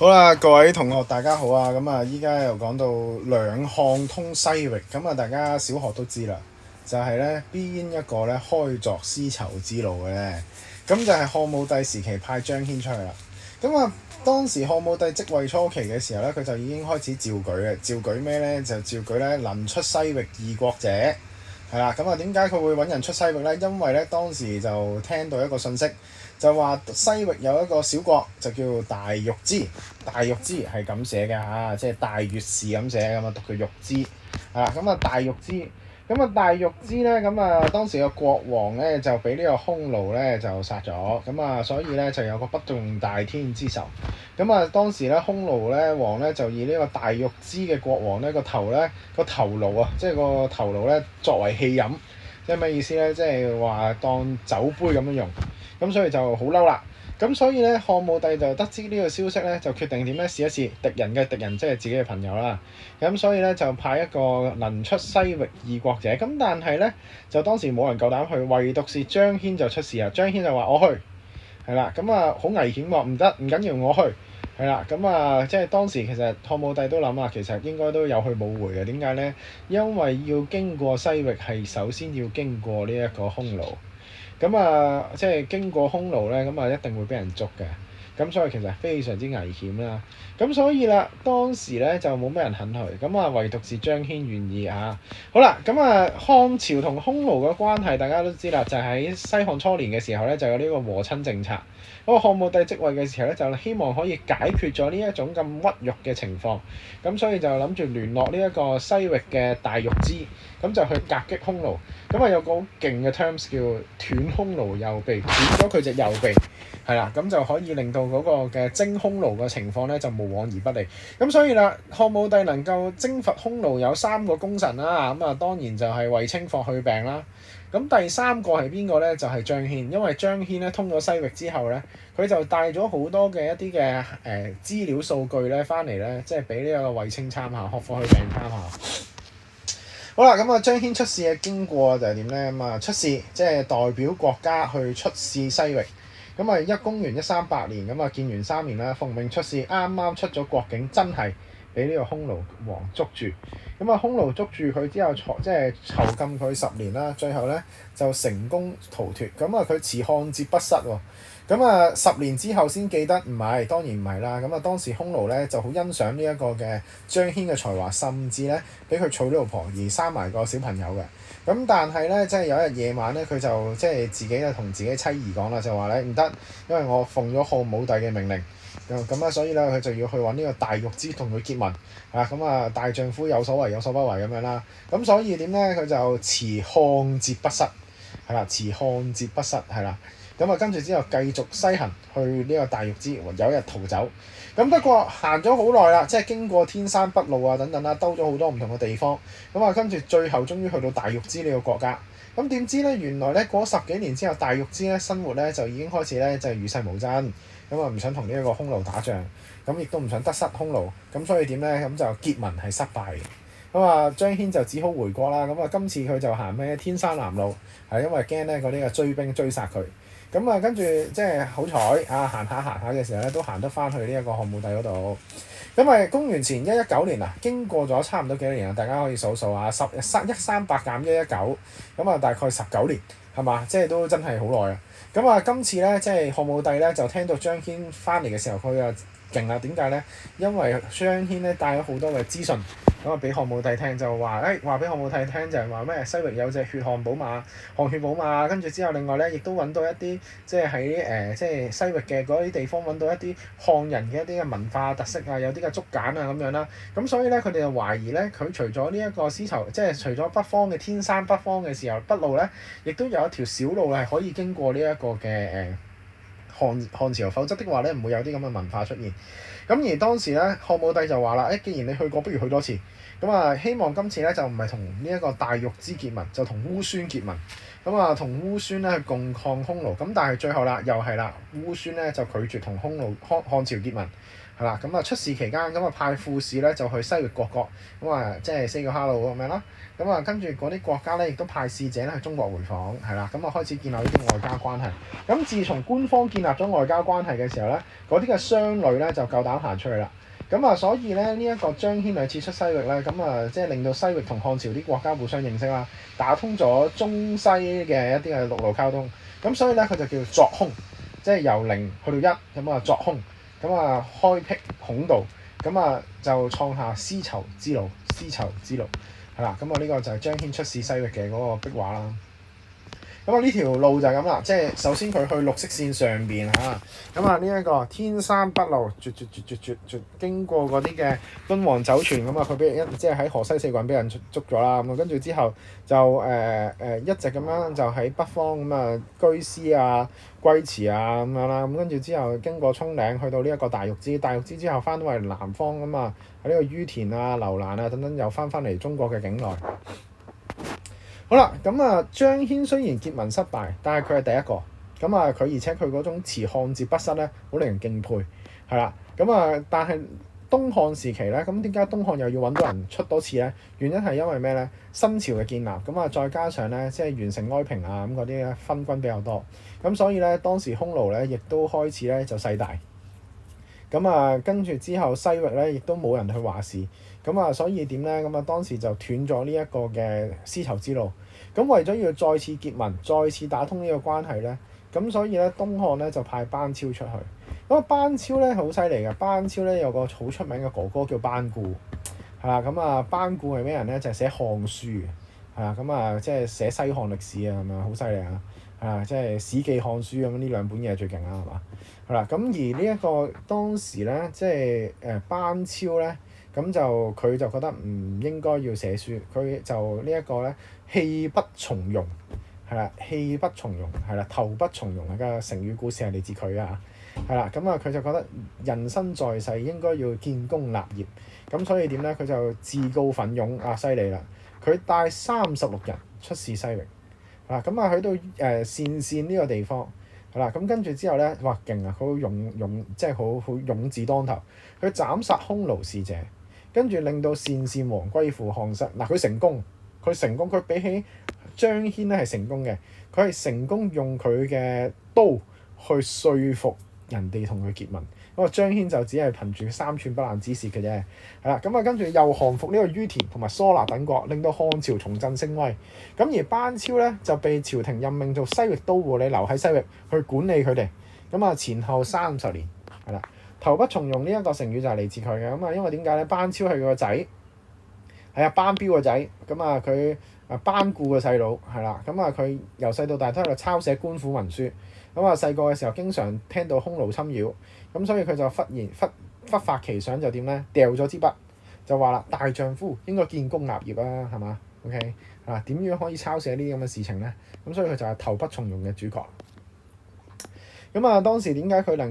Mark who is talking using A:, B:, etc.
A: 好啦，各位同學大家好啊！咁啊，依家又講到兩漢通西域，咁啊，大家小學都知啦，就係咧邊一個咧開鑿絲綢之路嘅咧？咁就係漢武帝時期派張騫出去啦。咁啊，當時漢武帝即位初期嘅時候咧，佢就已經開始召舉嘅，召舉咩咧？就召舉咧能出西域異國者，係啦。咁啊，點解佢會揾人出西域咧？因為咧當時就聽到一個信息。就話西域有一個小國就叫大月氏，大月氏係咁寫嘅嚇，即係大月氏咁寫咁啊，讀佢玉之啊。咁啊大月氏，咁啊大月氏咧，咁啊當時個國王咧就俾呢個匈奴咧就殺咗，咁啊所以咧就有個不共戴天之仇。咁啊當時咧匈奴咧王咧就以呢個大月氏嘅國王咧個頭顱啊，即係個頭顱咧作為器飲，即係咩意思咧？即係話當酒杯咁樣用。咁所以就好嬲啦，咁所以咧漢武帝就得知呢個消息咧，就決定點咧試一試敵人嘅敵人，即係自己嘅朋友啦。咁所以咧就派一個能出西域異國者，咁但係咧就當時冇人夠膽去，唯獨是張騫就出事啊！張騫就話我去，係啦，咁啊好危險喎，唔得，唔緊要我去，係啦，咁啊即係當時其實漢武帝都諗啊，其實應該都有去冇回嘅，點解咧？因為要經過西域係首先要經過呢一個匈奴。咁啊，即係經過匈奴咧，咁啊一定會俾人捉嘅。咁所以其實非常之危險啦。咁所以啦，當時咧就冇咩人肯去。咁啊，唯獨是張騫願意啊。好啦，咁啊，漢朝同匈奴嘅關係大家都知啦，就喺西漢初年嘅時候咧，就有呢個和親政策。咁啊，漢武帝即位嘅時候咧，就希望可以解決咗呢一種咁屈辱嘅情況。咁所以就諗住聯絡呢一個西域嘅大月氏，咁就去夾擊匈奴。咁啊有個好勁嘅 terms 叫斷匈奴右臂，斷咗佢隻右臂，係啦，咁就可以令到嗰個嘅征匈奴嘅情況咧就無往而不利。咁所以啦，漢武帝能夠征服匈奴有3個功臣啦，咁啊當然就係衛青、霍去病啦。咁第3個係邊個咧？就係張騫，因為張騫咧通咗西域之後咧，佢就帶咗好多嘅一啲嘅資料數據咧翻嚟咧，即係俾呢個衛青參考，霍去病參考。好啦，咁啊張騫出使嘅經過就係點咧？咁啊出使即係代表國家去出使西域。咁啊公元138年，咁啊建元3年啦，奉命出使，啱啱出咗國境，真係俾呢個匈奴王捉住。咁啊匈奴捉住佢之後，即係囚禁佢10年啦，最後咧就成功逃脫。咁啊佢持漢節不失喎。咁啊10年之後先記得，唔係，當然唔係啦。咁啊當時匈奴咧就好欣賞呢一個嘅張騫嘅才華，甚至咧俾佢娶咗老婆而生埋個小朋友嘅。咁但係咧，即係有一日夜晚咧，佢就即係自己就同自己妻兒講啦，就話咧唔得，因為我奉咗漢武帝嘅命令。咁啊，所以咧佢就要去揾呢個大月氏同佢結盟。咁啊大丈夫有所為有所不為咁樣啦。咁所以點咧？佢就持漢節不失，係啦，持漢節不失係啦。咁啊，跟住之後繼續西行去呢個大月氏，有一日逃走。咁不過行咗好耐啦，即係經過天山北路啊等等啦，兜咗好多唔同嘅地方。咁啊，跟住最後終於去到大月氏呢個國家。咁點知咧？原來咧過咗10幾年之後，大月氏咧生活咧就已經開始咧就係與世無爭。咁啊唔想同呢一個匈奴打仗，咁亦都唔想得失匈奴。咁所以點咧？咁就結盟係失敗嘅。咁啊張騫就只好回國啦。咁啊今次佢就行咩天山南路，係因為驚咧嗰啲嘅追兵追殺佢。咁啊，跟住即係好彩啊，行下嘅時候咧，都行得翻去呢一個漢武帝嗰度。咁啊，公元前119年啊，經過咗差唔多幾多年啊？大家可以數數啊，138減119，咁啊大概19年，係嘛？即係都真係好耐啊！咁啊，今次咧即係漢武帝咧就聽到張騫翻嚟嘅時候，佢啊勁啦！點解咧？因為張騫咧帶咗好多嘅資訊。咁啊，俾漢武帝聽就話，話俾漢武帝聽就係話咩？西域有隻血汗寶馬，汗血寶馬。跟住之後，另外咧，亦都揾到一啲即係喺即係西域嘅嗰啲地方揾到一啲漢人嘅一啲嘅文化特色啊，有啲嘅竹簡啊咁樣啦。咁所以咧，佢哋就懷疑咧，佢除咗呢一個絲綢，即係除咗北方嘅天山北方嘅時候北路咧，亦都有一條小路係可以經過呢一個嘅漢朝，否則的話咧唔會有啲咁嘅文化出現。咁而當時咧，漢武帝就話啦，既然你去過，不如去多次。咁啊，希望今次咧就唔係同呢一個大月氏結盟，就同烏孫結盟。咁啊，同烏孫咧去共抗匈奴。咁但係最後啦，又係啦，烏孫咧就拒絕同漢朝結盟。係啦。咁啊出事期間咁啊派副使咧就去西域各國咁啊，即係 say 個 hello 咁樣啦。咁啊跟住嗰啲國家咧亦都派使者咧去中國回訪，係啦。咁啊開始建立呢啲外交關係。咁自從官方建立咗外交關係嘅時候咧，嗰啲嘅商旅咧就夠膽行出去啦。咁啊，所以咧呢一個張騫兩次出西域咧，咁啊即係令到西域同漢朝啲國家互相認識啦，打通咗中西嘅一啲嘅陸路交通。咁所以咧佢就叫作空，即係由零去到一，咁啊作空，咁啊開闢孔道，咁啊就創下絲綢之路，絲綢之路係啦。咁啊呢個就係張騫出使西域嘅嗰個壁畫啦。咁啊呢條路就係咁啦，即係首先佢去綠色線上邊嚇，咁啊呢一個天山北路，絕經過嗰啲嘅敦煌酒泉，咁啊佢俾即係喺河西四郡俾人捉咗啦，咁啊跟住之後就一直咁樣就喺北方咁啊居師啊、龜茲啊咁樣啦，咁跟住之後經過蔥嶺去到呢一個大月支，大月支之後翻到嚟南方咁啊喺呢個于闐啊、樓蘭啊等等又翻嚟中國嘅境內。好啦，咁啊張騫雖然結盟失敗，但係佢係第一個，咁啊佢而且佢嗰種持漢字筆失咧，好令人敬佩，係啦，咁啊但係東漢時期咧，咁點解東漢又要揾到人出多次咧？原因係因為咩咧？新朝嘅建立，咁啊再加上咧即係完成哀平啊咁嗰啲咧分軍比較多，咁所以咧當時匈奴咧亦都開始咧就勢大，咁啊跟住之後西域咧亦都冇人去話事。咁啊，所以點咧？咁啊，當時就斷咗呢一個嘅絲綢之路。咁為咗要再次結盟、再次打通呢個關係咧，咁所以咧，東漢咧就派班超出去。咁啊，班超咧好犀利嘅。班超咧有個好出名嘅哥哥叫班固，係啦。咁啊，班固係咩人咧？就係寫漢書嘅，係啦。咁啊，即係寫西漢歷史啊，咁啊，好犀利啊！係啊，即係《史記》《漢書》咁呢兩本嘢最勁啦，係嘛？係啦。咁而呢一個當時咧，即係班超咧。咁就佢就覺得唔應該要寫書，佢就呢一個咧棄不從戎，係啦，棄不從戎係啦，投不從戎嘅成語故事係嚟自佢啊，係啦，咁啊佢就覺得人生在世應該要建功立業，咁所以點咧？佢就自告奮勇啊，犀利啦！佢帶36人出使西域，嗱咁啊去到鄯善呢個地方，係啦，咁跟住之後咧，哇勁啊！佢好勇，即係好勇字當頭，佢斬殺匈奴使者。跟住令到鄯善王歸附漢室，嗱佢成功，佢比起張騫咧係成功嘅，佢係成功用佢嘅刀去說服人哋同佢結盟。咁啊張騫就只係憑住三寸不爛之舌嘅啫，係啦，咁啊跟住又降服呢個于闐同埋蘇拿等國，令到漢朝重振聲威。咁而班超咧就被朝廷任命做西域都護，你留喺西域去管理佢哋。咁啊前後30年，係啦。投不從戎呢一個成語就係嚟自佢嘅，咁啊因為點解咧？班超係佢個仔，係啊班彪個仔，咁啊佢班固個細佬係啦，咁啊佢由細到大都喺度抄寫官府文書，咁啊細個嘅時候經常聽到匈奴侵擾，咁所以佢就忽發奇想就點咧？掉咗支筆就話啦，大丈夫應該建功立業啊，係嘛？OK 啊點樣可以抄寫呢啲咁嘅事情咧？咁所以佢就係投不從戎嘅主角。咁啊當時點解佢能夠